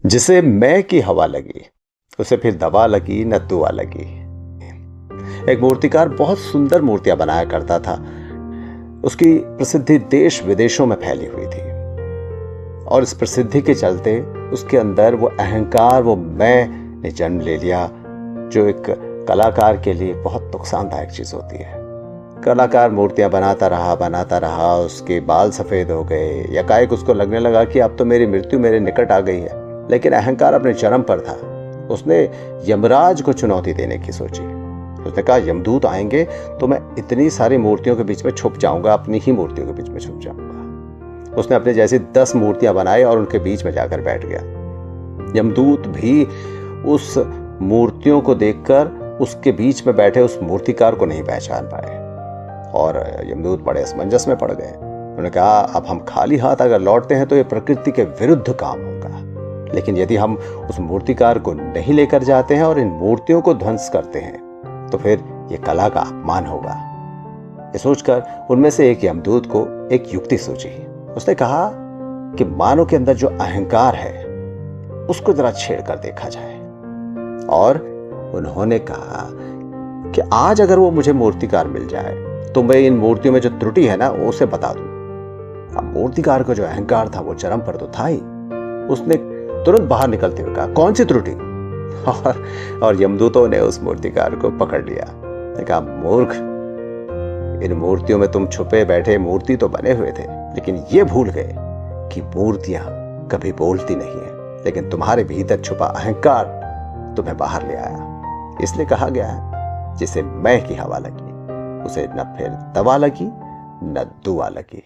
जिसे मैं की हवा लगी, उसे फिर दवा लगी न दुआ लगी। एक मूर्तिकार बहुत सुंदर मूर्तियां बनाया करता था। उसकी प्रसिद्धि देश विदेशों में फैली हुई थी और इस प्रसिद्धि के चलते उसके अंदर वो अहंकार, वो मैं ने जन्म ले लिया, जो एक कलाकार के लिए बहुत नुकसानदायक चीज होती है। कलाकार मूर्तियां बनाता रहा, उसके बाल सफेद हो गए, एकाएक उसको लगने लगा कि अब तो मेरी मृत्यु मेरे निकट आ गई है। लेकिन अहंकार अपने चरम पर था। उसने यमराज को चुनौती देने की सोची। उसने कहा, यमदूत आएंगे तो मैं इतनी सारी मूर्तियों के बीच में छुप जाऊंगा, अपनी ही मूर्तियों के बीच में छुप जाऊंगा। उसने अपने जैसी 10 मूर्तियां बनाई और उनके बीच में जाकर बैठ गया। यमदूत भी उस मूर्तियों को देखकर उसके बीच में बैठे उस मूर्तिकार को नहीं पहचान पाए और यमदूत बड़े असमंजस में पड़ गए। उन्होंने कहा, अब हम खाली हाथ अगर लौटते हैं तो ये प्रकृति के विरुद्ध काम होगा, लेकिन यदि हम उस मूर्तिकार को नहीं लेकर जाते हैं और इन मूर्तियों को ध्वंस करते हैं तो फिर ये कला का अपमान होगा। ये सोचकर उनमें से एक यमदूत को एक युक्ति सूझी। उसने कहा कि मानव के अंदर जो अहंकार है उसको जरा छेड़ कर देखा जाए। और उन्होंने कहा कि आज अगर वो मुझे मूर्तिकार मिल जाए तो मैं इन मूर्तियों में जो त्रुटि है ना उसे बता दूं। अब मूर्तिकार का जो अहंकार था वो चरम पर तो था ही। उसने तुरंत बाहर निकलते हुए कहा, कौन सी त्रुटि? और यमदूतों ने उस मूर्तिकार को पकड़ लिया। ने कहा, मूर्ख, इन मूर्तियों में तुम छुपे बैठे मूर्ति तो बने हुए थे, लेकिन ये भूल गए कि मूर्तियां कभी बोलती नहीं है, लेकिन तुम्हारे भीतर छुपा अहंकार तुम्हें बाहर ले आया। इसलिए कहा गया है, जिसे मैं की हवा लगी उसे न फिर दवा लगी न दुआ लगी।